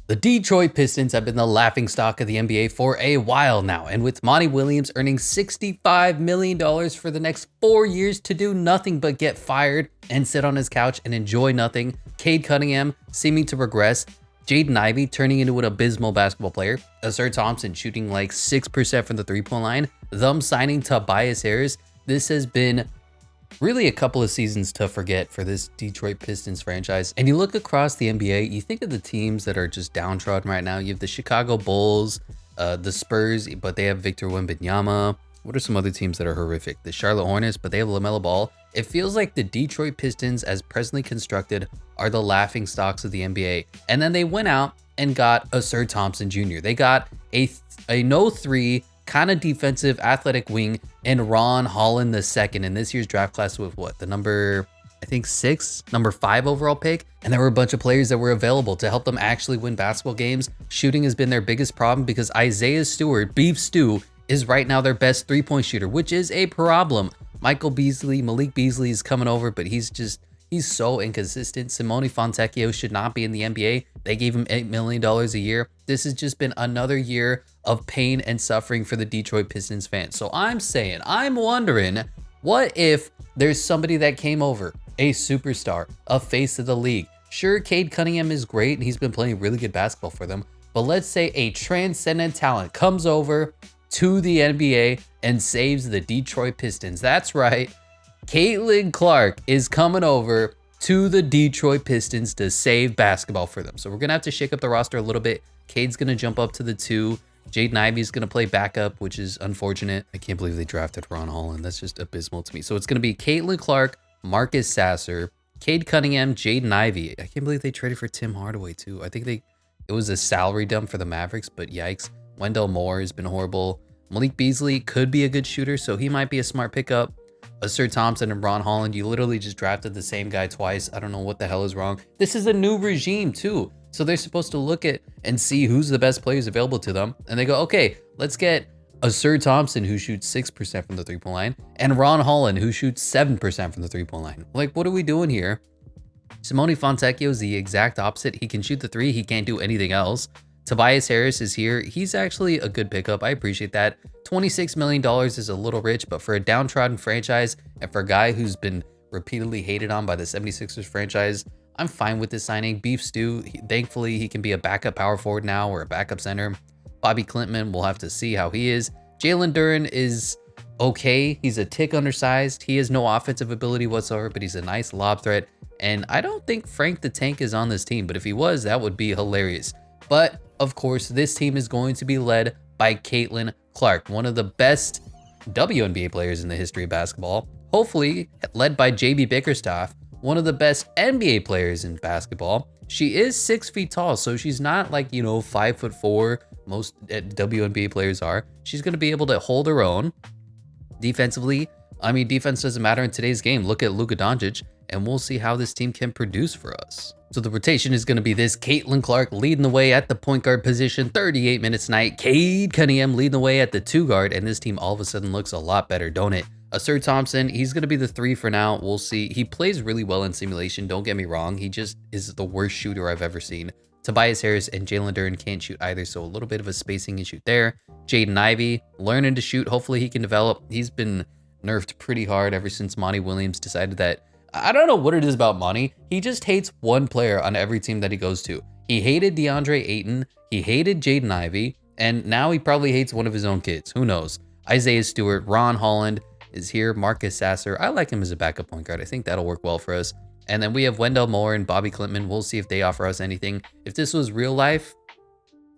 The Detroit Pistons have been the laughingstock of the NBA for a while now, and with Monty Williams earning $65 million for the next 4 years to do nothing but get fired and sit on his couch and enjoy nothing, Cade Cunningham seeming to regress, Jaden Ivey turning into an abysmal basketball player, Ausar Thompson shooting like 6% from the three-point line, them signing Tobias Harris, this has been really a couple of seasons to forget for this Detroit Pistons franchise. And you look across the NBA, you think of the teams that are just downtrodden right now. You have the Chicago Bulls, the Spurs, but they have Victor Wembanyama. What are some other teams that are horrific? The Charlotte Hornets, but they have LaMelo Ball. It feels like the Detroit Pistons, as presently constructed, are the laughing stocks of the NBA. And then they went out and got Ausar Thompson Jr. They got a no-3 kind of defensive athletic wing and Ron Holland II in this year's draft class with what, the number 5 overall pick. And there were a bunch of players that were available to help them actually win basketball games. Shooting has been their biggest problem because Isaiah Stewart, Beef Stew, is right now their best three-point shooter, which is a problem. Malik Beasley is coming over, but he's so inconsistent. Simone Fontecchio should not be in the NBA. They gave him $8 million a year. This has just been another year of pain and suffering for the Detroit Pistons fans. So I'm wondering, what if there's somebody that came over, a superstar, a face of the league? Sure, Cade Cunningham is great and he's been playing really good basketball for them, but let's say a transcendent talent comes over to the NBA and saves the Detroit Pistons. That's right. Caitlin Clark is coming over to the Detroit Pistons to save basketball for them. So we're going to have to shake up the roster a little bit. Cade's going to jump up to the 2. Jaden Ivey is going to play backup, which is unfortunate. I can't believe they drafted Ron Holland. That's just abysmal to me. So it's going to be Caitlin Clark, Marcus Sasser, Cade Cunningham, Jaden Ivey. I can't believe they traded for Tim Hardaway too. I think it was a salary dump for the Mavericks, but yikes. Wendell Moore has been horrible. Malik Beasley could be a good shooter, so he might be a smart pickup. Ausar Thompson and Ron Holland, you literally just drafted the same guy twice. I don't know what the hell is wrong. This is a new regime too. So they're supposed to look at and see who's the best players available to them. And they go, okay, let's get Ausar Thompson, who shoots 6% from the three-point line, and Ron Holland, who shoots 7% from the three-point line. Like, what are we doing here? Simone Fontecchio is the exact opposite. He can shoot the 3. He can't do anything else. Tobias Harris is here. He's actually a good pickup. I appreciate that. $26 million is a little rich, but for a downtrodden franchise and for a guy who's been repeatedly hated on by the 76ers franchise, I'm fine with this signing. Beef Stew, thankfully, he can be a backup power forward now or a backup center. Bobby Clintman, we'll have to see how he is. Jalen Duren is okay. He's a tick undersized. He has no offensive ability whatsoever, but he's a nice lob threat. And I don't think Frank the Tank is on this team, but if he was, that would be hilarious. But of course, this team is going to be led by Caitlin Clark, one of the best WNBA players in the history of basketball. Hopefully led by JB Bickerstaff, one of the best NBA players in basketball. She is 6 feet tall, so she's not like, 5'4", most WNBA players are. She's going to be able to hold her own defensively. I mean, defense doesn't matter in today's game. Look at Luka Doncic, and we'll see how this team can produce for us. So the rotation is going to be this: Caitlin Clark leading the way at the point guard position, 38 minutes a night. Cade Cunningham leading the way at the 2 guard, and this team all of a sudden looks a lot better, don't it? Ausar Thompson, he's going to be the 3 for now. We'll see. He plays really well in simulation, don't get me wrong. He just is the worst shooter I've ever seen. Tobias Harris and Jalen Duren can't shoot either, so a little bit of a spacing issue there. Jaden Ivey, learning to shoot. Hopefully he can develop. He's been nerfed pretty hard ever since Monty Williams decided that, I don't know what it is about Monty. He just hates one player on every team that he goes to. He hated DeAndre Ayton. He hated Jaden Ivey. And now he probably hates one of his own kids. Who knows? Isaiah Stewart, Ron Holland is here. Marcus Sasser. I like him as a backup point guard. I think that'll work well for us. And then we have Wendell Moore and Bobby Clintman. We'll see if they offer us anything. If this was real life,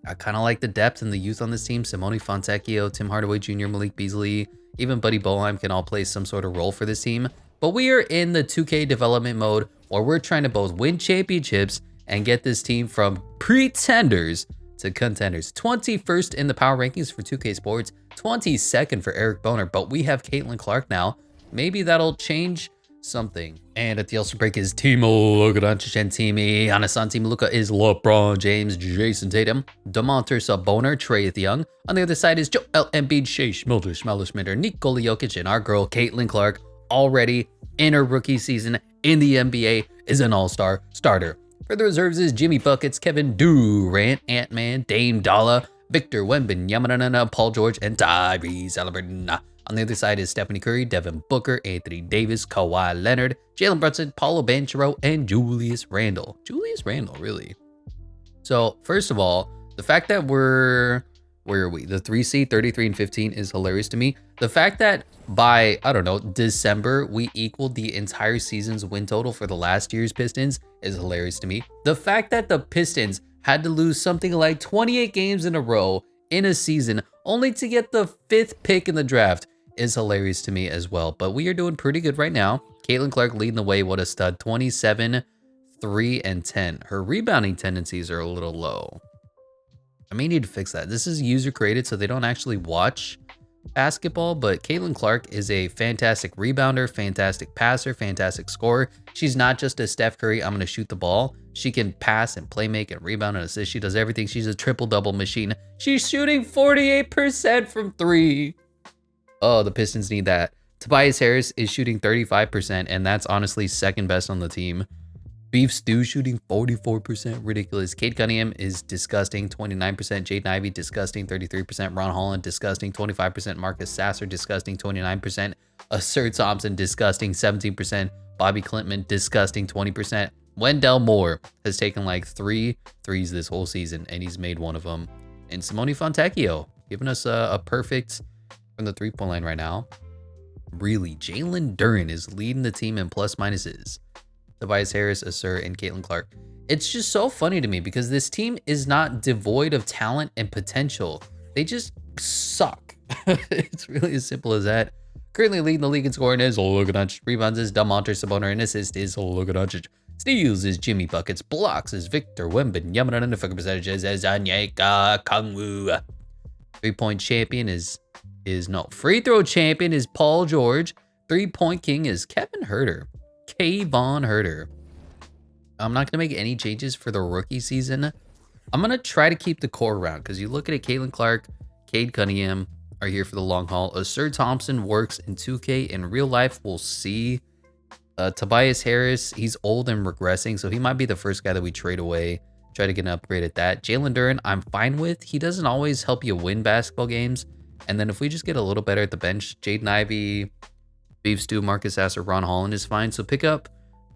I kind of like the depth and the youth on this team. Simone Fontecchio, Tim Hardaway Jr., Malik Beasley, even Buddy Boeheim can all play some sort of role for this team. But we are in the 2K development mode where we're trying to both win championships and get this team from pretenders to contenders. 21st in the power rankings for 2K Sports, 22nd for Eric Boner, but we have Caitlin Clark now. Maybe that'll change something. And at the All-Star break is Timo Luka Doncic and Timi Anasan. Team Luka is LeBron James, Jason Tatum, Domantas Sabonis, Trae Young. On the other side is Joel Embiid, Shea Schmilder, Nikola Jokic, and our girl Caitlin Clark, already in her rookie season in the NBA, is an all-star starter. For the reserves is Jimmy Buckets, Kevin Durant, Ant-Man, Dame Dollar, Victor Wembanyama, Paul George, and Tyrese Halliburton. On the other side is Stephanie Curry, Devin Booker, Anthony Davis, Kawhi Leonard, Jalen Brunson, Paulo Banchero, and Julius Randle. Julius Randle, really? So, first of all, the fact that where are we? The 3 seed, 33 and 15 is hilarious to me. The fact that by, I don't know, December, we equaled the entire season's win total for the last year's Pistons is hilarious to me. The fact that the Pistons had to lose something like 28 games in a row in a season only to get the 5th pick in the draft is hilarious to me as well. But we are doing pretty good right now. Caitlin Clark leading the way. What a stud. 27, 3, and 10. Her rebounding tendencies are a little low. I may need to fix that. This is user created, so they don't actually watch basketball, but Caitlin Clark is a fantastic rebounder, fantastic passer, fantastic scorer. She's not just a Steph Curry, I'm going to shoot the ball. She can pass and play make and rebound and assist. She does everything. She's a triple-double machine. She's shooting 48% from 3. Oh, the Pistons need that. Tobias Harris is shooting 35%, and that's honestly second best on the team. Beef Stew shooting 44%, ridiculous. Cade Cunningham is disgusting, 29%. Jaden Ivey, disgusting, 33%. Ron Holland, disgusting, 25%. Marcus Sasser, disgusting, 29%. Assert Thompson, disgusting, 17%. Bobby Clintman, disgusting, 20%. Wendell Moore has taken like 3 threes this whole season, and he's made one of them. And Simone Fontecchio, giving us a perfect from the 3-point line right now. Really, Jalen Duren is leading the team in plus minuses. Tobias Harris, Assert, and Caitlin Clark. It's just so funny to me because this team is not devoid of talent and potential. They just suck. It's really as simple as that. Currently leading the league in scoring is Luka Doncic. Rebounds is Demontre Sabonis, and assist is Luka Doncic. Steals is Jimmy Buckets. Blocks is Victor Wembanyama, and the fucking percentages is Onyeka Okongwu. 3-point champion free throw champion is Paul George. 3-point king is Kevin Huerter. Kayvon Huerter. I'm not going to make any changes for the rookie season. I'm going to try to keep the core around because you look at it, Caitlin Clark, Cade Cunningham are here for the long haul. Assert Thompson works in 2K. In real life, we'll see. Tobias Harris, he's old and regressing, so he might be the first guy that we trade away. Try to get an upgrade at that. Jalen Duren, I'm fine with. He doesn't always help you win basketball games. And then if we just get a little better at the bench, Jaden Ivey, Beef Stew, Marcus Sasser, Ron Holland is fine. So pick up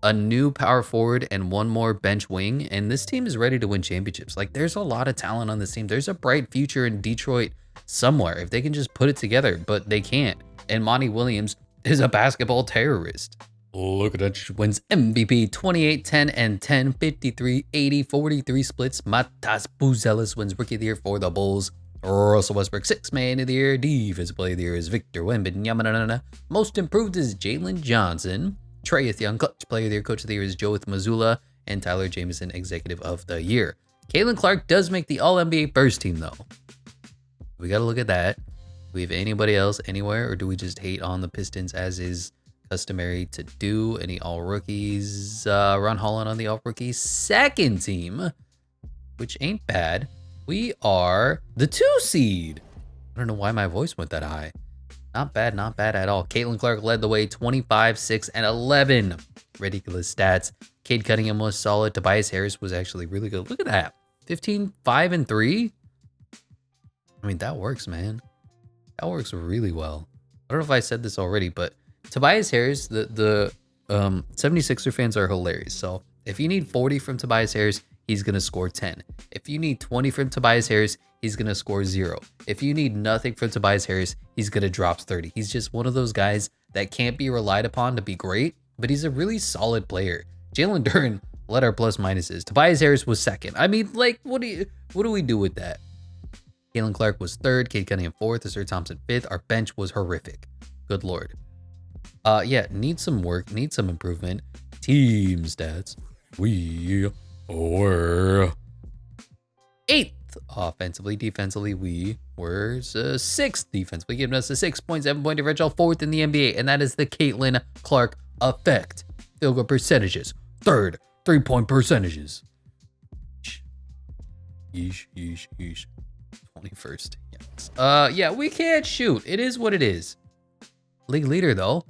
a new power forward and one more bench wing, and this team is ready to win championships. Like, there's a lot of talent on this team. There's a bright future in Detroit somewhere if they can just put it together, but they can't. And Monty Williams is a basketball terrorist. Look at that. Wins MVP 28, 10, and 10, 53, 80, 43 splits. Matas Buzelis wins Rookie of the Year for the Bulls. Russell Westbrook, 6th Man of the Year. Defensive Player of the Year is Victor Wembanyama. Most Improved is Jalen Johnson. Trae Young, Clutch Player of the Year. Coach of the Year is Joe Mazzulla. And Tyler Jamison, Executive of the Year. Caitlin Clark does make the All-NBA first team, though. We got to look at that. Do we have anybody else anywhere, or do we just hate on the Pistons as is customary to do? Any All-Rookies? Ron Holland on the All-Rookies second team, which ain't bad. We are the 2 seed. I don't know why my voice went that high. Not bad at all. Caitlin Clark led the way, 25, 6, and 11. Ridiculous stats. Cade Cunningham was solid. Tobias Harris was actually really good. Look at that. 15, 5, and 3. I mean, that works, man. That works really well. I don't know if I said this already, but Tobias Harris, the 76er fans are hilarious. So if you need 40 from Tobias Harris, he's going to score 10. If you need 20 from Tobias Harris, he's going to score 0. If you need nothing from Tobias Harris, he's going to drop 30. He's just one of those guys that can't be relied upon to be great, but he's a really solid player. Jalen Duren led our plus minuses. Tobias Harris was second. I mean, like, what do we do with that? Caitlin Clark was 3rd. Cade Cunningham 4th. Assert Thompson 5th. Our bench was horrific. Good Lord. Yeah, need some work. Need some improvement. Team stats. We were 8th offensively. Defensively, we were 6th defensively, giving us a 6.7-point differential, 4th in the NBA, and that is the Caitlin Clark effect. Field goal percentages, 3rd. 3-point percentages. Yeesh. 21st. Yes. Yeah, we can't shoot. It is what it is. League leader, though,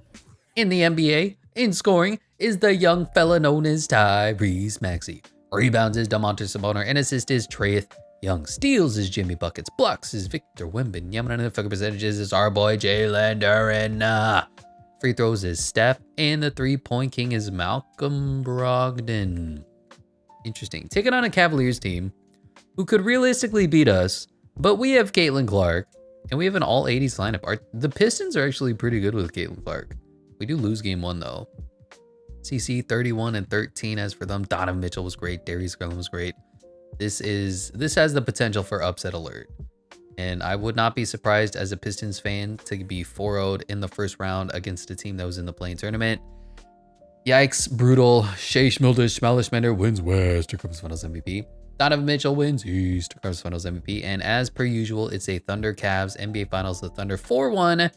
in the NBA in scoring is the young fella known as Tyrese Maxey. Rebounds is DeMontis Sabonis, and assist is Trae Young. Steals is Jimmy Buckets. Blocks is Victor Wembanyama. And the fucking percentages is our boy Jalen Duren. Free throws is Steph, and the 3-point king is Malcolm Brogdon. Interesting. Taking on a Cavaliers team who could realistically beat us, but we have Caitlin Clark, and we have an all-80s lineup. The Pistons are actually pretty good with Caitlin Clark. We do lose game 1, though. CC 31 and 13 as for them. Donovan Mitchell was great. Darius Garland was great. This has the potential for upset alert. And I would not be surprised as a Pistons fan to be 4-0'd in the first round against a team that was in the play-in tournament. Yikes, brutal. Shea Schmelder wins Western Conference Finals MVP. Donovan Mitchell wins Eastern Conference Finals MVP. And as per usual, it's a Thunder Cavs NBA Finals. The Thunder 4-1.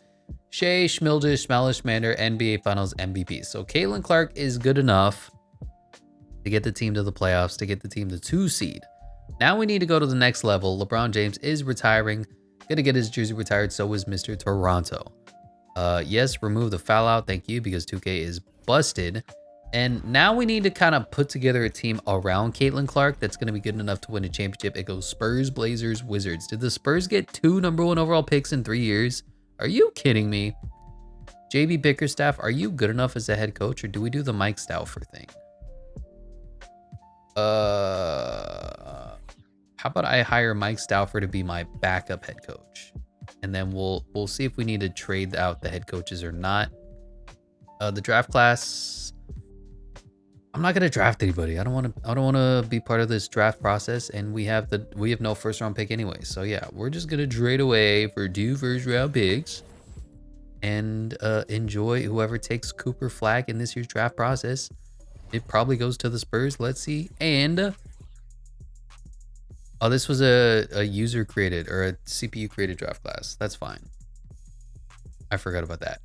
Shea Schmelder NBA Finals MVP. So Caitlin Clark is good enough to get the team to the playoffs, to get the team to 2 seed. Now we need to go to the next level. LeBron James is retiring. Gonna get his jersey retired. So is Mr. Toronto. Yes, remove the foul out. Thank you, because 2K is busted. And now we need to kind of put together a team around Caitlin Clark that's going to be good enough to win a championship. It goes Spurs, Blazers, Wizards. Did the Spurs get 2 #1 overall picks in 3 years? Are you kidding me? JB Bickerstaff, are you good enough as a head coach, or do we do the Mike Stouffer thing? How about I hire Mike Stouffer to be my backup head coach, and then we'll see if we need to trade out the head coaches or not. The draft class, I'm not gonna draft anybody. I don't want to be part of this draft process, and we have no first round pick anyway. So yeah, we're just gonna trade away for 2 first round picks and enjoy whoever takes Cooper Flag in this year's draft process. It probably goes to the Spurs. Let's see. And oh, this was a user created or a CPU created draft class. That's fine. I forgot about that.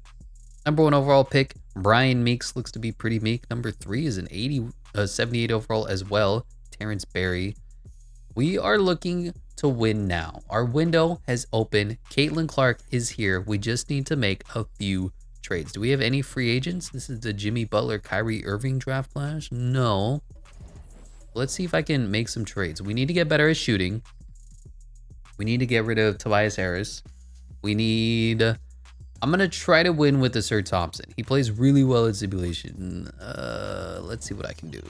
#1 overall pick, Brian Meeks, looks to be pretty meek. Number 3 is an 78 overall as well, Terrence Berry. We are looking to win now. Our window has opened. Caitlin Clark is here. We just need to make a few trades. Do we have any free agents? This is the Jimmy Butler, Kyrie Irving draft class. No. Let's see if I can make some trades. We need to get better at shooting. We need to get rid of Tobias Harris. I'm going to try to win with the Sir Thompson. He plays really well at simulation. Let's see what I can do.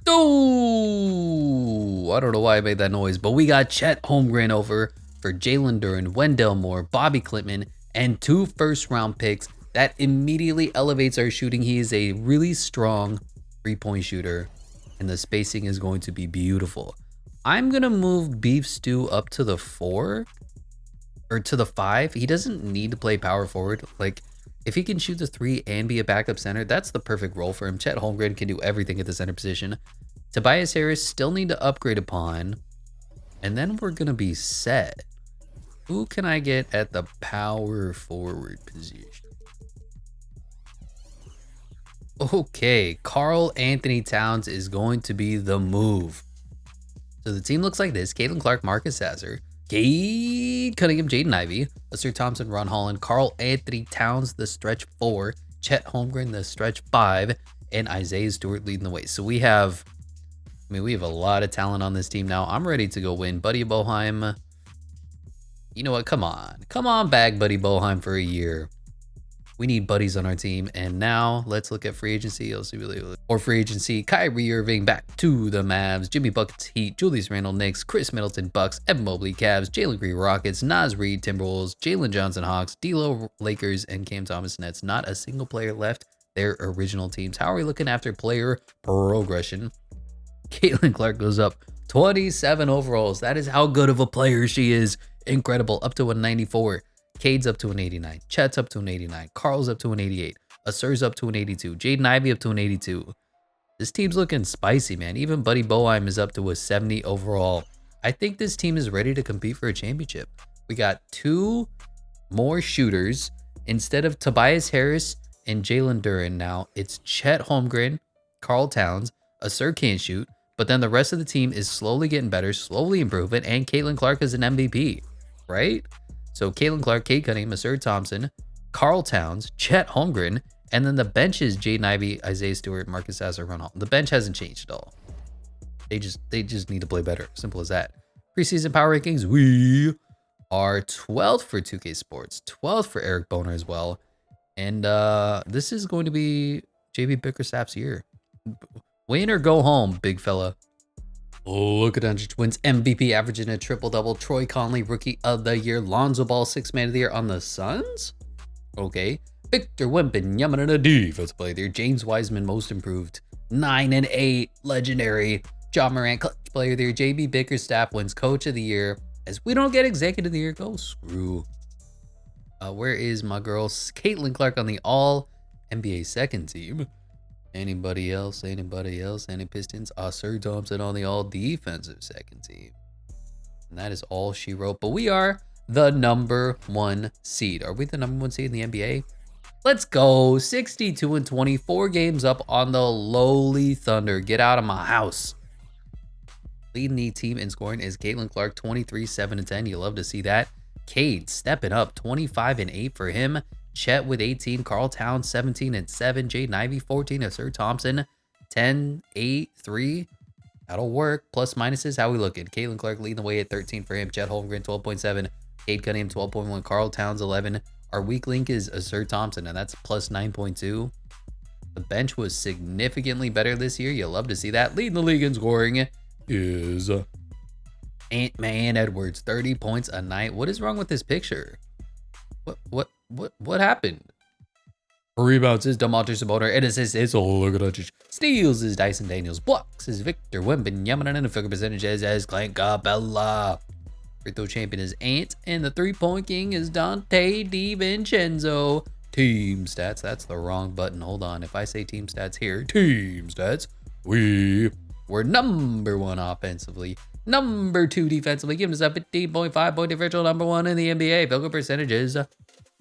Oh, I don't know why I made that noise, but we got Chet Holmgren over for Jalen Duren, Wendell Moore, Bobby Klintman, and 2 first-round picks. That immediately elevates our shooting. He is a really strong 3-point shooter, and the spacing is going to be beautiful. I'm going to move Beef Stew up to the 4 or to the 5. He doesn't need to play power forward. Like, if he can shoot the 3 and be a backup center, that's the perfect role for him. Chet Holmgren can do everything at the center position. Tobias Harris still need to upgrade upon, and then we're going to be set. Who can I get at the power forward position? Okay, Karl Anthony Towns is going to be the move. So the team looks like this. Caitlin Clark, Marcus Sasser, Cade Cunningham, Jaden Ivey, Sir Thompson, Ron Holland, Karl Anthony Towns, the stretch 4, Chet Holmgren, the stretch 5, and Isaiah Stewart leading the way. So we have a lot of talent on this team now. I'm ready to go win. Buddy Boeheim, you know what? Come on, bag Buddy Boeheim for a year. We need buddies on our team. And now let's look at free agency. Or free agency, Kyrie Irving back to the Mavs, Jimmy Buckets Heat, Julius Randle Knicks, Chris Middleton Bucks, Evan Mobley Cavs, Jalen Green Rockets, Naz Reid Timberwolves, Jalen Johnson Hawks, D'Lo Lakers, and Cam Thomas Nets. Not a single player left their original teams. How are we looking after player progression? Caitlin Clark goes up 27 overalls. That is how good of a player she is. Incredible. Up to a 94. Cade's up to an 89. Chet's up to an 89. Carl's up to an 88. Assur's up to an 82. Jaden Ivey up to an 82. This team's looking spicy, man. Even Buddy Boeheim is up to a 70 overall. I think this team is ready to compete for a championship. We got 2 more shooters. Instead of Tobias Harris and Jalen Duren, now it's Chet Holmgren, Karl Towns. Assur can't shoot, but then the rest of the team is slowly getting better, slowly improving, and Caitlin Clark is an MVP, right? So Caitlin Clark, Cade Cunningham, Assur Thompson, Karl Towns, Chet Holmgren, And then the bench is Jaden Ivey, Isaiah Stewart, Marcus Sasser, Ron Hall. The bench hasn't changed at all. They just need to play better. Simple as that. Preseason power rankings, we are 12th for 2K Sports, 12th for Eric Boner as well. And this is going to be JB Bickerstaff's year. Win or go home, big fella. Look at Andrew Twins MVP averaging a triple-double. Troy Conley, Rookie of the Year. Lonzo Ball, 6th Man of the Year on the Suns. Okay. Victor Wembanyama, Defensive Player of the Year. James Wiseman, Most Improved. 9 and 8, Legendary. John Morant, Clutch Player of the Year. JB Bickerstaff wins Coach of the Year. As we don't get Executive of the Year, go screw. Where is my girl Caitlin Clark on the All NBA second team? Anybody else? Anybody else? Any Pistons? Sir Thompson on the All Defensive second team. And that is all she wrote. But we are the #1 seed. Are we the #1 seed in the NBA? Let's go. 62 and 20. 4 games up on the lowly Thunder. Get out of my house. Leading the team in scoring is Caitlin Clark, 23, 7 and 10. You love to see that. Cade stepping up, 25 and 8 for him. Chet with 18, Karl Towns 17 and 7, Jaden Ivey 14, Sir Thompson 10, 8, 3. That'll work. Plus minuses, how we looking? Caitlin Clark leading the way at 13 for him. Chet Holmgren 12.7, Cade Cunningham 12.1, Karl Towns 11. Our weak link is Sir Thompson, and that's plus 9.2. The bench was significantly better this year. You love to see that. Leading the league in scoring is Ant-Man Edwards, 30 points a night. What is wrong with this picture? What happened? Rebounds is DeMontre Sabonis. And assists is Olugadic. Steals is Dyson Daniels. Blocks is Victor Wembanyama. And the field percentage is Clint Capella. Free throw champion is Ant. And the 3-point king is Dante DiVincenzo. Team stats. That's the wrong button. Hold on. If I say team stats here, team stats, we were #1 offensively. #2 defensively, giving us a 15.5 point differential. #1 in the NBA. Field goal percentages,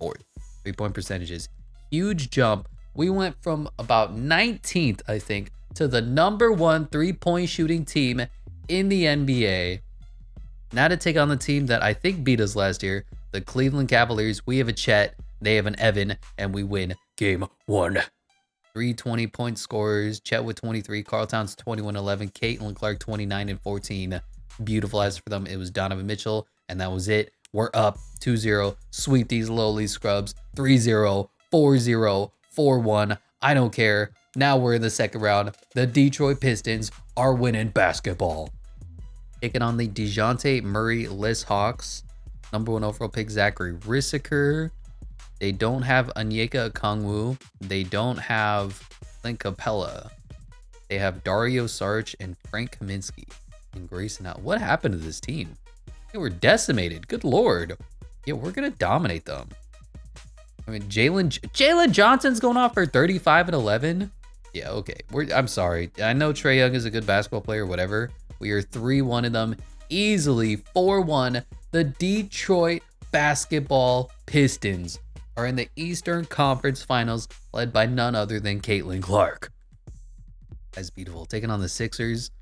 4th. 3-point percentages, huge jump. We went from about 19th, I think, to the #1 3-point shooting team in the NBA. Now to take on the team that I think beat us last year, the Cleveland Cavaliers. We have a Chet, they have an Evan, and we win game 1. 3 20-point scorers. Chet with 23, Karl Towns 21-11, Caitlin Clark 29 and 14. Beautiful as for them. It was Donovan Mitchell, and that was it. We're up 2-0. Sweep these lowly scrubs. 3-0, 4-0, 4-1. I don't care. Now we're in the second round. The Detroit Pistons are winning basketball. Taking on the DeJounte Murray-less Hawks. #1 overall pick, Zachary Rissaker. They don't have Onyeka Okongwu. They don't have Clint Capella. They have Dario Saric and Frank Kaminsky and Grayson out. What happened to this team? They were decimated. Good Lord. Yeah, we're going to dominate them. I mean, Jalen Johnson's going off for 35 and 11. Yeah, okay. I'm sorry. I know Trae Young is a good basketball player, whatever. We are 3-1 in them. Easily 4-1. The Detroit basketball Pistons are in the Eastern Conference Finals, led by none other than Caitlin Clark. That's beautiful. Taking on the Sixers.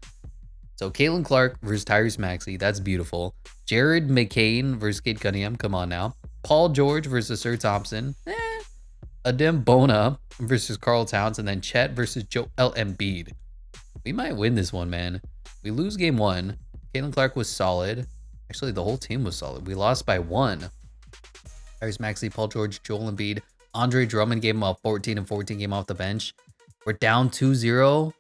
So Caitlin Clark versus Tyrese Maxey. That's beautiful. Jared McCain versus Cade Cunningham. Come on now. Paul George versus Sir Thompson. Adem Bona versus Karl Towns. And then Chet versus Joel Embiid. We might win this one, man. We lose game 1. Caitlin Clark was solid. Actually, the whole team was solid. We lost by 1. Tyrese Maxey, Paul George, Joel Embiid. Andre Drummond gave him a 14 and 14 game off the bench. We're down 2-0.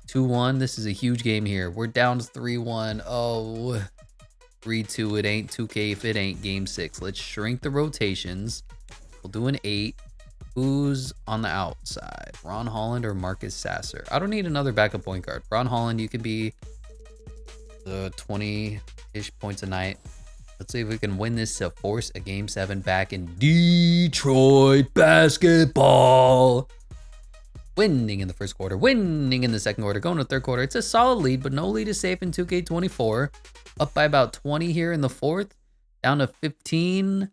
2-1. This is a huge game here. We're down 3-1. Oh, 3-2. It ain't 2K if it ain't game 6. Let's shrink the rotations. We'll do an 8. Who's on the outside? Ron Holland or Marcus Sasser? I don't need another backup point guard. Ron Holland, you can be the 20-ish points a night. Let's see if we can win this to force a game 7 back in Detroit basketball. Winning in the first quarter, winning in the second quarter, going to the third quarter. It's a solid lead, but no lead is safe in 2K24. Up by about 20 here in the fourth, down to 15,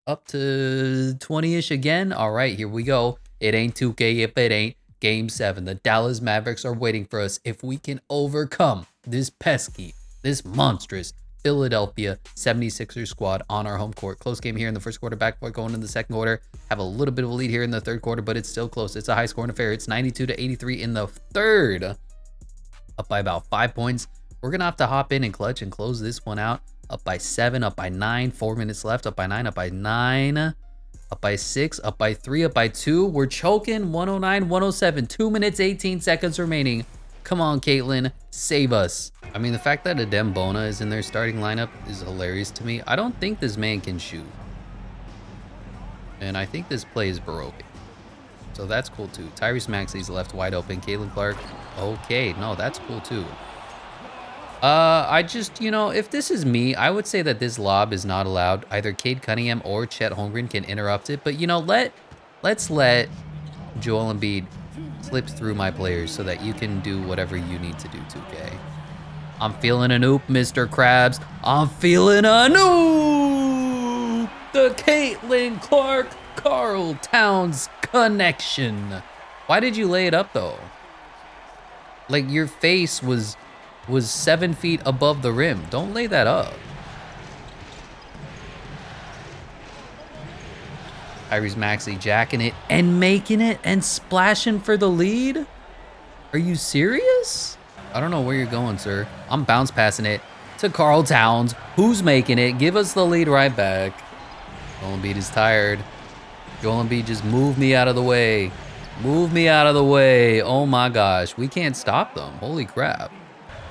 up to 20-ish again. All right, here we go. It ain't 2K if it ain't game 7. The Dallas Mavericks are waiting for us if we can overcome this pesky, this monstrous Philadelphia 76ers squad on our home court. Close game here in the first quarter, backboard going in the second quarter. Have a little bit of a lead here in the third quarter, but it's still close. It's a high scoring affair. It's 92-83 in the third. Up by about 5 points. We're going to have to hop in and clutch and close this one out. Up by 7, up by 9, 4 minutes left. Up by 9, up by 9, up by 6, up by 3, up by 2. We're choking. 109-107. 2 minutes, 18 seconds remaining. Come on, Caitlin, save us. I mean, the fact that Adem Bona is in their starting lineup is hilarious to me. I don't think this man can shoot. And I think this play is Baroque. So that's cool too. Tyrese Maxey's left wide open. Caitlin Clark. Okay, no, that's cool too. I just, you know, if this is me, I would say that this lob is not allowed. Either Cade Cunningham or Chet Holmgren can interrupt it. But, you know, let's let Joel Embiid slip through my players so that you can do whatever you need to do, 2K. I'm feeling an oop, Mr. Krabs. I'm feeling an oop! The Caitlin Clark Karl Towns connection. Why did you lay it up, though? Like, your face was 7 feet above the rim. Don't lay that up. Tyrese Maxey jacking it and making it and splashing for the lead? Are you serious? I don't know where you're going, sir. I'm bounce passing it to Karl Towns. Who's making it? Give us the lead right back. Joel Embiid is tired. Joel Embiid, just move me out of the way. Move me out of the way. Oh my gosh. We can't stop them. Holy crap.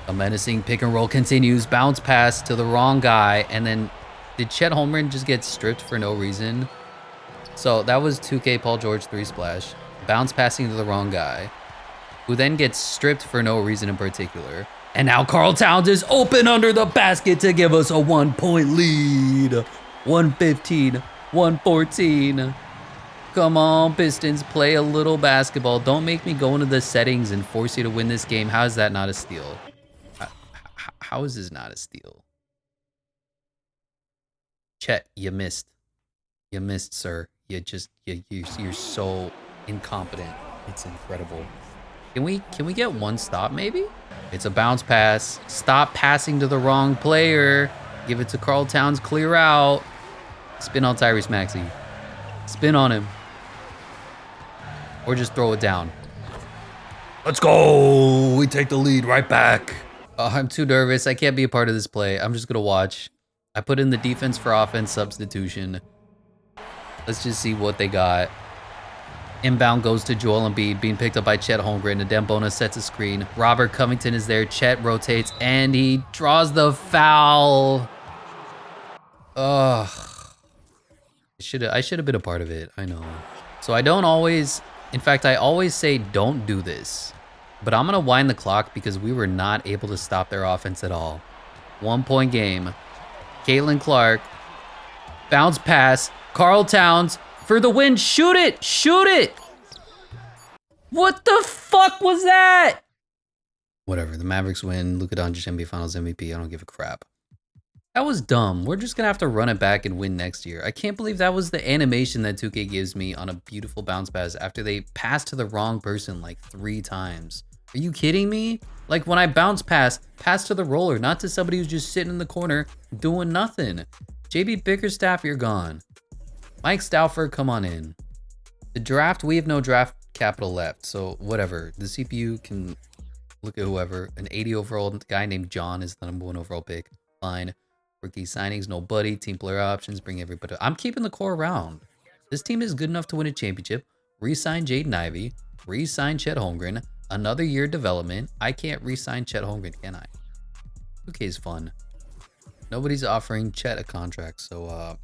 A menacing pick and roll continues. Bounce pass to the wrong guy. And then did Chet Holmgren just get stripped for no reason? So that was 2K Paul George 3 splash. Bounce passing to the wrong guy, who then gets stripped for no reason in particular. And now Karl Towns is open under the basket to give us a 1-point lead. 115, 114. Come on, Pistons, play a little basketball. Don't make me go into the settings and force you to win this game. How is that not a steal? How is this not a steal? Chet, you missed. You missed, sir. You're so incompetent. It's incredible. Can we get one stop maybe? It's a bounce pass. Stop passing to the wrong player. Give it to Karl Towns. Clear out. Spin on Tyrese Maxey. Spin on him. Or just throw it down. Let's go. We take the lead right back. Oh, I'm too nervous. I can't be a part of this play. I'm just gonna watch. I put in the defense for offense substitution. Let's just see what they got. Inbound goes to Joel Embiid, being picked up by Chet Holmgren. Adem Bona sets a screen. Robert Covington is there. Chet rotates, and he draws the foul. Ugh. I should have been a part of it. I know. So I don't always... In fact, I always say don't do this. But I'm going to wind the clock because we were not able to stop their offense at all. 1-point game. Caitlin Clark. Bounce pass. Karl Towns for the win. Shoot it! Shoot it! What the fuck was that? Whatever. The Mavericks win. Luka Doncic NBA Finals MVP. I don't give a crap. That was dumb. We're just going to have to run it back and win next year. I can't believe that was the animation that 2K gives me on a beautiful bounce pass after they passed to the wrong person like 3 times. Are you kidding me? Like when I bounce pass to the roller, not to somebody who's just sitting in the corner doing nothing. JB Bickerstaff, you're gone. Mike Stauffer, come on in. The draft, we have no draft capital left, so whatever. The CPU can look at whoever. An 80 overall guy named John is the #1 overall pick. Fine. Rookie signings, nobody. Team player options, bring everybody. I'm keeping the core around. This team is good enough to win a championship. Re-sign Jaden Ivey. Re-sign Chet Holmgren. Another year development. I can't re-sign Chet Holmgren, can I? 2K is fun. Nobody's offering Chet a contract, so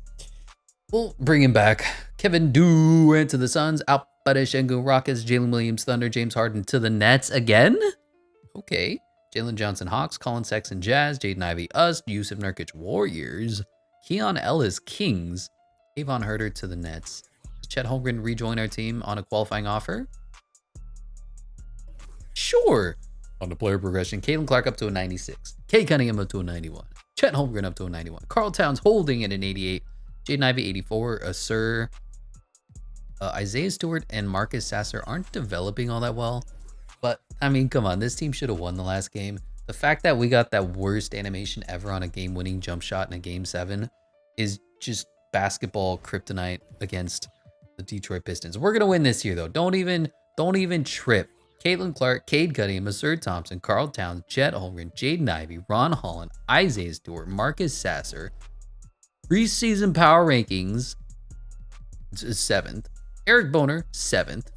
we'll bring him back. Kevin Durant to the Suns. Alperen Sengun Rockets. Jalen Williams Thunder. James Harden to the Nets again? Okay. Jalen Johnson Hawks. Colin Sexton Jazz. Jaden Ivey Us. Yusuf Nurkic Warriors. Keon Ellis Kings. Avon Herter to the Nets. Does Chet Holmgren rejoin our team on a qualifying offer? Sure. On the player progression, Caitlin Clark up to a 96. Cade Cunningham up to a 91. Chet Holmgren up to a 91. Karl Towns holding at an 88. Jaden Ivey 84. Sir Isaiah Stewart and Marcus Sasser aren't developing all that well. But, I mean, come on. This team should have won the last game. The fact that we got that worst animation ever on a game-winning jump shot in a game 7 is just basketball kryptonite against the Detroit Pistons. We're gonna win this year though. Don't even trip. Caitlin Clark, Cade Cunningham, Asir Thompson, Karl Towns, Chet Holmgren, Jaden Ivey, Ron Holland, Isaiah Stewart, Marcus Sasser. Preseason power rankings, 7th. Eric Boner, 7th.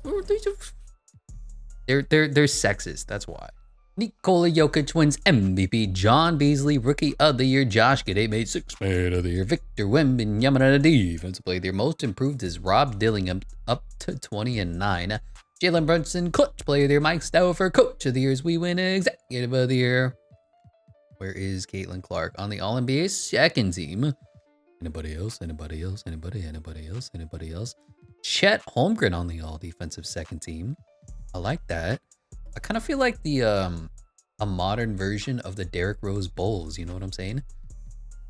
They're sexist. That's why. Nikola Jokic wins MVP. John Beasley, Rookie of the Year. Josh Giddey made 6th Man of the Year. Victor Wembanyama, Defensive Player of the Year. Most Improved is Rob Dillingham, up to 20-9. Jalen Brunson, Clutch Player of the Year. Mike Stauffer, Coach of the Year as we win Executive of the Year. Where is Caitlin Clark on the All-NBA second team? Anybody else? Anybody else? Anybody else? Anybody else? Chet Holmgren on the All-Defensive second team. I like that. I kind of feel like the a modern version of the Derrick Rose Bulls. You know what I'm saying?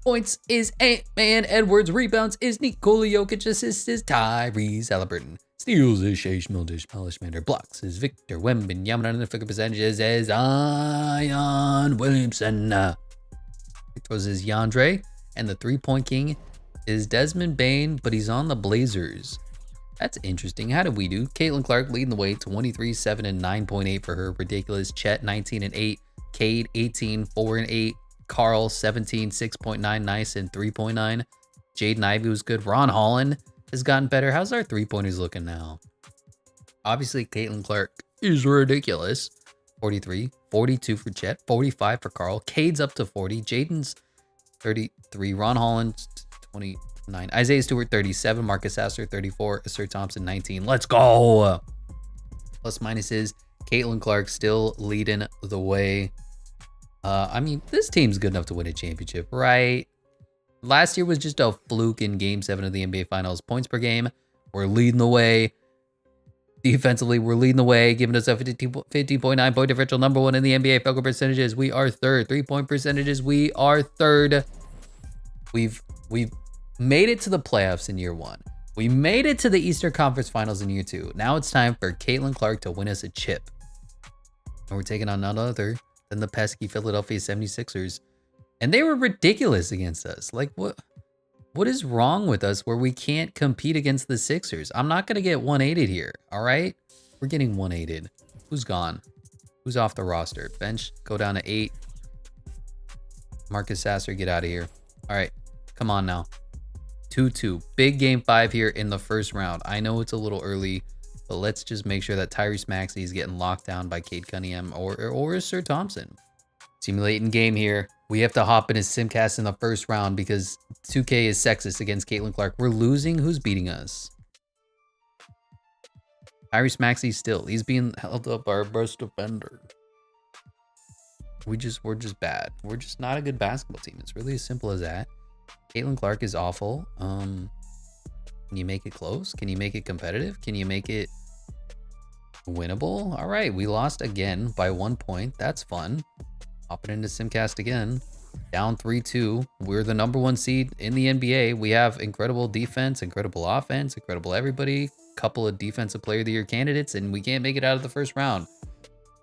Points is Ant-Man Edwards. Rebounds is Nikola Jokic. Assists is Tyrese Halliburton. Steals is Shea Schmildish-Malishmander. Blocks is Victor Wembanyama. And the figure percentages is Zion Williamson. Throws is Yandre. And the three-point king is Desmond Bane, but he's on the Blazers. That's interesting. How did we do? Caitlin Clark leading the way, 23, 7, and 9.8 for her. Ridiculous. Chet, 19 and 8. Cade, 18, 4 and 8. Karl, 17, 6.9. Nice and 3.9. Jaden Ivey was good. Ron Holland has gotten better. How's our three-pointers looking now? Obviously, Caitlin Clark is ridiculous. 43, 42 for Chet, 45 for Karl. Cade's up to 40. Jaden's 33. Ron Holland, 29. Isaiah Stewart, 37. Marcus Sasser, 34. Asir Thompson, 19. Let's go. Plus minuses. Caitlin Clark still leading the way. I mean, this team's good enough to win a championship, right? Last year was just a fluke in Game 7 of the NBA Finals. Points per game, we're leading the way. Defensively, we're leading the way, giving us a 50.9 point differential. Number 1 in the NBA. Field goal percentages, we are 3rd. 3-point percentages, we are 3rd. We've made it to the playoffs in year 1. We made it to the Eastern Conference Finals in year 2. Now it's time for Caitlin Clark to win us a chip. And we're taking on none other than the pesky Philadelphia 76ers. And they were ridiculous against us. Like, what is wrong with us where we can't compete against the Sixers? I'm not going to get 1-8'd here, all right? We're getting 1-8'd. Who's gone? Who's off the roster? Bench, go down to 8. Marcus Sasser, get out of here. All right, come on now. 2-2. Big game 5 here in the first round. I know it's a little early, but let's just make sure that Tyrese Maxey is getting locked down by Cade Cunningham or Sir Thompson. Simulating game here. We have to hop in his simcast in the first round because 2K is sexist against Caitlin Clark. We're losing. Who's beating us? Tyrese Maxey still. He's being held up by our best defender. We're just bad. We're just not a good basketball team. It's really as simple as that. Caitlin Clark is awful. Can you make it close? Can you make it competitive? Can you make it winnable? All right, we lost again by 1 point. That's fun. Hopping into Simcast again. Down 3-2. We're the number 1 seed in the NBA. We have incredible defense, incredible offense, incredible everybody. Couple of Defensive Player of the Year candidates, and we can't make it out of the first round.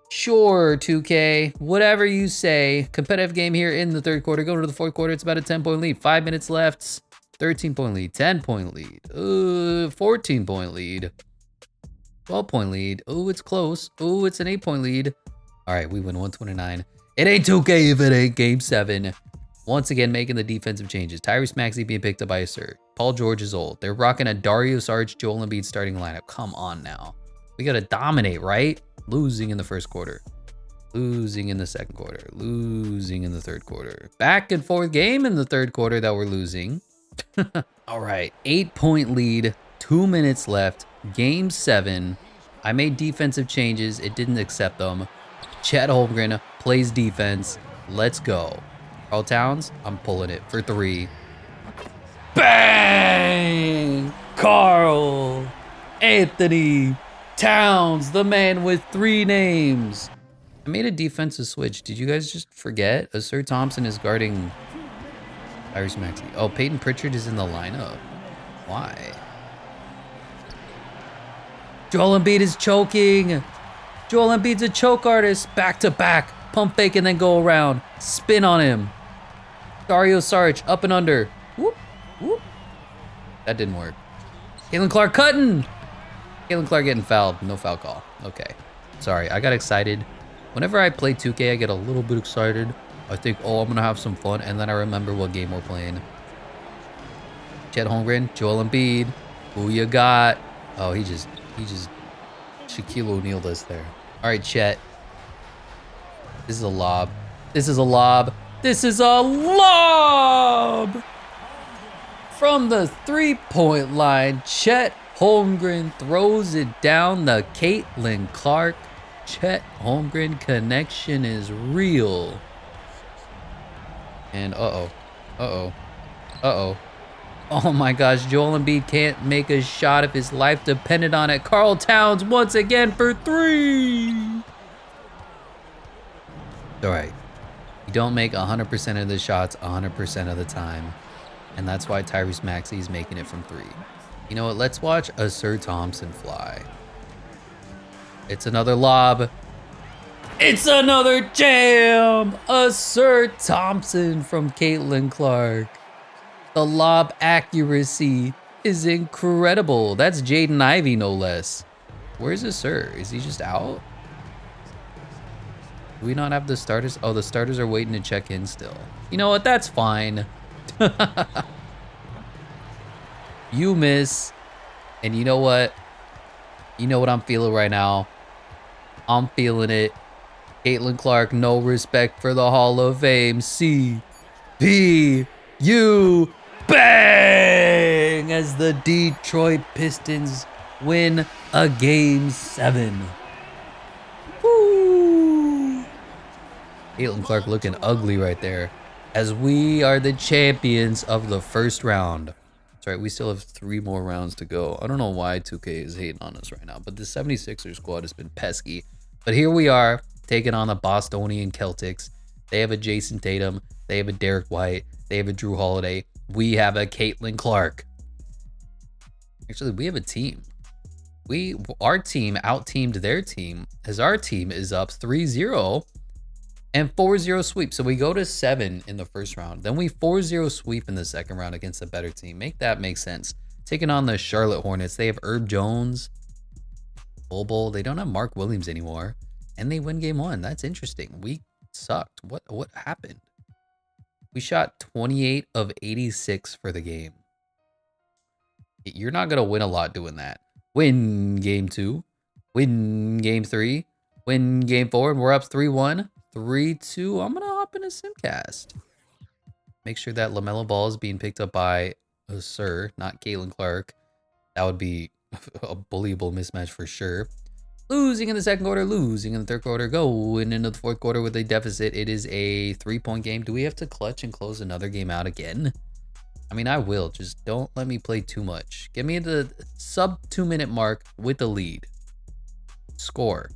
Sure, 2K, whatever you say. Competitive game here in the third quarter. Going to the fourth quarter, it's about a 10-point lead. 5 minutes left. 13-point lead, 10-point lead, 14-point lead, 12-point lead. Oh, it's close. Oh, it's an 8-point lead. All right, we win 129. It ain't 2K if it ain't game 7. Once again, making the defensive changes. Tyrese Maxey being picked up by Asir. Paul George is old. They're rocking a Dario Saric, Joel Embiid starting lineup. Come on now. We got to dominate, right? Losing in the first quarter. Losing in the second quarter. Losing in the third quarter. Back and forth game in the third quarter that we're losing. All right. 8-point lead. 2 minutes left. Game 7. I made defensive changes. It didn't accept them. Chet Holmgren plays defense. Let's go. Karl Towns, I'm pulling it for 3. Bang! Karl Anthony Towns, the man with 3 names. I made a defensive switch. Did you guys just forget? Asir Thompson is guarding Tyrese Maxey. Oh, Peyton Pritchard is in the lineup. Why? Joel Embiid is choking. Joel Embiid's a choke artist. Back to back. Pump fake and then go around. Spin on him. Dario Saric up and under. Whoop, whoop. That didn't work. Caitlin Clark cutting. Caitlin Clark getting fouled. No foul call. Okay. Sorry, I got excited. Whenever I play 2K, I get a little bit excited. I think, oh, I'm gonna have some fun, and then I remember what game we're playing. Chet Holmgren, Joel Embiid. Who you got? Oh, he just Shaquille O'Neal us there. All right, Chet. This is a lob. This is a lob. This is a lob! From the three-point line, Chet Holmgren throws it down the Caitlin Clark. Chet Holmgren connection is real. And uh-oh. Oh my gosh, Joel Embiid can't make a shot if his life depended on it. Karl Towns once again for three. All right. You don't make 100% of the shots 100% of the time. And that's why Tyrese Maxey is making it from three. You know what? Let's watch Asir Thompson fly. It's another lob. It's another jam. Asir Thompson from Caitlin Clark. The lob accuracy is incredible. That's Jaden Ivey, no less. Where's Asir? Is he just out? Do we not have the starters? Oh, the starters are waiting to check in still. You know what? That's fine. You miss. And you know what? You know what I'm feeling right now? I'm feeling it. Caitlin Clark, no respect for the Hall of Fame. CPU bang! As the Detroit Pistons win a Game 7. Woo! Caitlin Clark looking ugly right there. As we are the champions of the first round. That's right, we still have 3 more rounds to go. I don't know why 2K is hating on us right now, but the 76ers squad has been pesky. But here we are, taking on the Bostonian Celtics. They have a Jason Tatum. They have a Derek White. They have a Drew Holiday. We have a Caitlin Clark. Actually, we have a team. Our team out-teamed their team, as our team is up 3-0 and 4-0 sweep. So we go to 7 in the first round. Then we 4-0 sweep in the second round against a better team. Make that make sense. Taking on the Charlotte Hornets. They have Herb Jones, Bobo. They don't have Mark Williams anymore. And they win game 1. That's interesting. We sucked. What happened? We shot 28 of 86 for the game. You're not going to win a lot doing that. Win game 2. Win game 3. Win game 4. And we're up 3-1. 3-2. I'm going to hop in a Simcast. Make sure that LaMelo Ball is being picked up by Asir, not Caitlin Clark. That would be a bullyable mismatch for sure. Losing in the second quarter, losing in the third quarter, going into the fourth quarter with a deficit. It is a 3-point game. Do we have to clutch and close another game out again? I mean, I will. Just don't let me play too much. Get me the sub 2-minute mark with the lead. Score.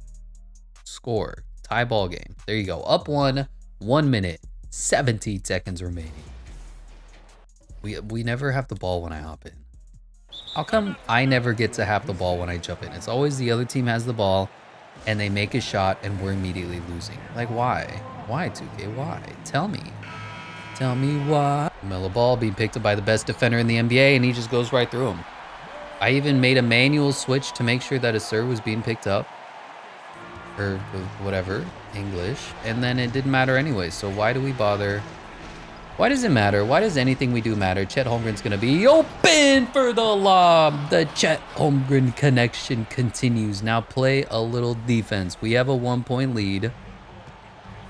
Tie ball game. There you go. Up 1 minute, 17 seconds remaining. We never have the ball when I hop in. How come I never get to have the ball when I jump in? It's always the other team has the ball and they make a shot and we're immediately losing. Like, why? Why, 2K? Why? Tell me. Tell me why. LaMelo Ball being picked up by the best defender in the NBA and he just goes right through him. I even made a manual switch to make sure that Asir was being picked up. Or whatever, English. And then it didn't matter anyway. So why do we bother? Why does it matter? Why does anything we do matter? Chet Holmgren's going to be open for the lob. The Chet Holmgren connection continues. Now play a little defense. We have a 1-point lead.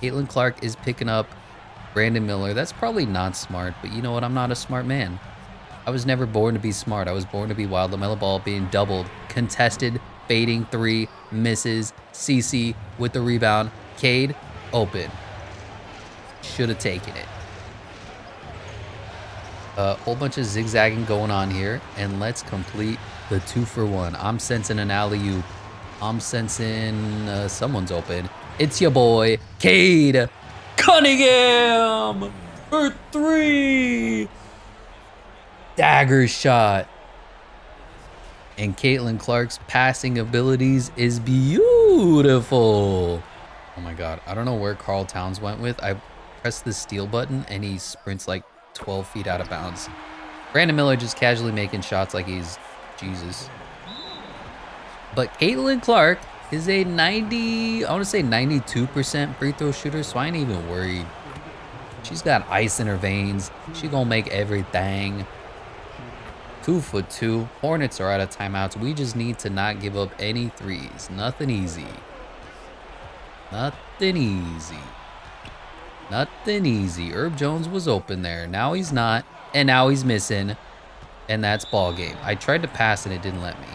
Caitlin Clark is picking up Brandon Miller. That's probably not smart, but you know what? I'm not a smart man. I was never born to be smart. I was born to be wild. LaMelo Ball being doubled, contested, fading 3, misses. CC with the rebound. Cade, open. Should have taken it. A whole bunch of zigzagging going on here, and let's complete the 2-for-1. I'm sensing an alley-oop. I'm sensing someone's open. It's your boy, Cade Cunningham for 3. Dagger shot. And Caitlin Clark's passing abilities is beautiful. Oh my God. I don't know where Carl Towns went with. I pressed the steal button and he sprints like 12 feet out of bounds. Brandon Miller just casually making shots like he's Jesus. But Caitlin Clark is a 90, I want to say 92% free throw shooter, so I ain't even worried. She's got ice in her veins. She gonna make everything. 2 for 2. Hornets are out of timeouts. We just need to not give up any threes. Nothing easy. Nothing easy. Nothing easy. Herb Jones was open there. Now he's not. And now he's missing. And that's ball game. I tried to pass and it didn't let me.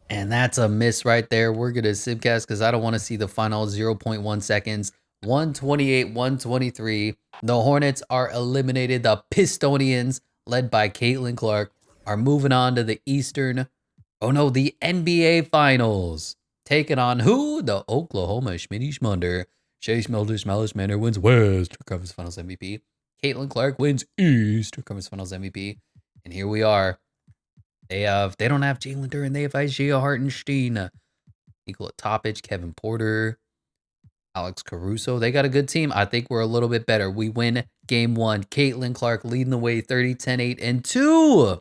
And that's a miss right there. We're going to simcast because I don't want to see the final 0.1 seconds. 128-123. The Hornets are eliminated. The Pistonians, led by Caitlin Clark, are moving on to the Eastern. Oh no, the NBA Finals. Taking on who? The Oklahoma Schmitty Schmunder. Shea Smelder Manor wins West Conference Finals MVP. Caitlin Clark wins East Conference Finals MVP. And here we are. They don't have Jalen Duren. They have Isaiah Hartenstein, Nikola Topic, Kevin Porter, Alex Caruso. They got a good team. I think we're a little bit better. We win game 1. Caitlin Clark leading the way 30, 10, 8, and 2.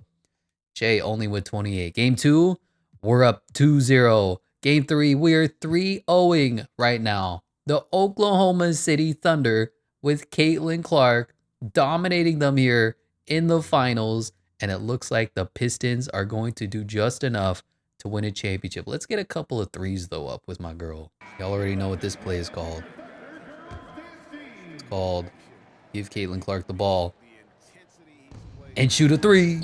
Shea only with 28. Game 2, we're up 2-0. Game 3, we are 3-0ing right now. The Oklahoma City Thunder with Caitlin Clark dominating them here in the finals. And it looks like the Pistons are going to do just enough to win a championship. Let's get a couple of threes, though, up with my girl. Y'all already know what this play is called. It's called give Caitlin Clark the ball and shoot a 3.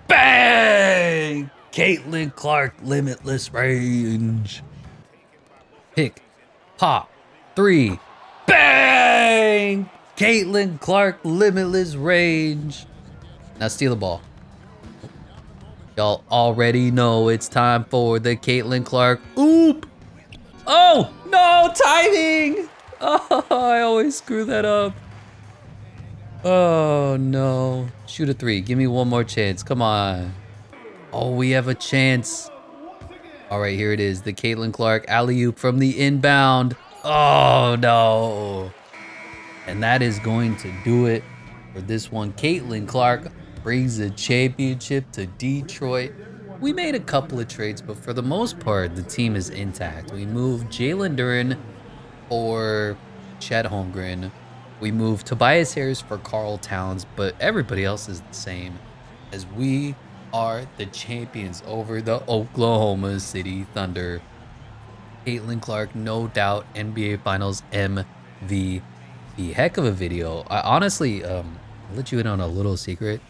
Bang! Caitlin Clark, limitless range. Pick, pop, 3. Bang! Caitlin Clark, limitless range. Now steal the ball. Y'all already know it's time for the Caitlin Clark. Oop! Oh, no, timing! Oh, I always screw that up. Oh, no. Shoot a 3. Give me one more chance. Come on. Oh, we have a chance. All right, here it is. The Caitlin Clark alley-oop from the inbound. Oh, no. And that is going to do it for this one. Caitlin Clark brings the championship to Detroit. We made a couple of trades, but for the most part, the team is intact. We moved Jalen Duren for Chet Holmgren. We moved Tobias Harris for Carl Towns, but everybody else is the same, as we are the champions over the Oklahoma City Thunder. Caitlin Clark, no doubt, NBA Finals MVP. Heck of a video. I honestly, I'll let you in on a little secret.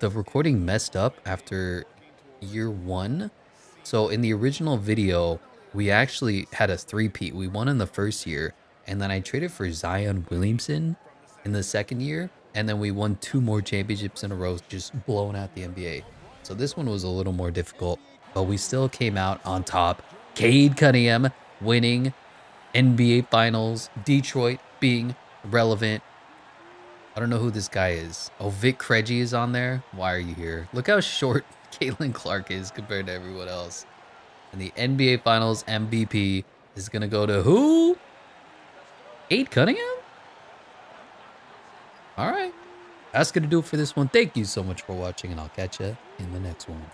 The recording messed up after year 1. So in the original video, we actually had a 3-peat. We won in the first year, and then I traded for Zion Williamson in the second year, and then we won 2 more championships in a row, just blowing out the NBA. So this one was a little more difficult, but we still came out on top. Cade Cunningham winning NBA Finals, Detroit being relevant. I don't know who this guy is. Oh, Vic Krejci is on there. Why are you here? Look how short Caitlin Clark is compared to everyone else. And the NBA Finals MVP is going to go to who? Cade Cunningham? All right. That's going to do it for this one. Thank you so much for watching, and I'll catch you in the next one.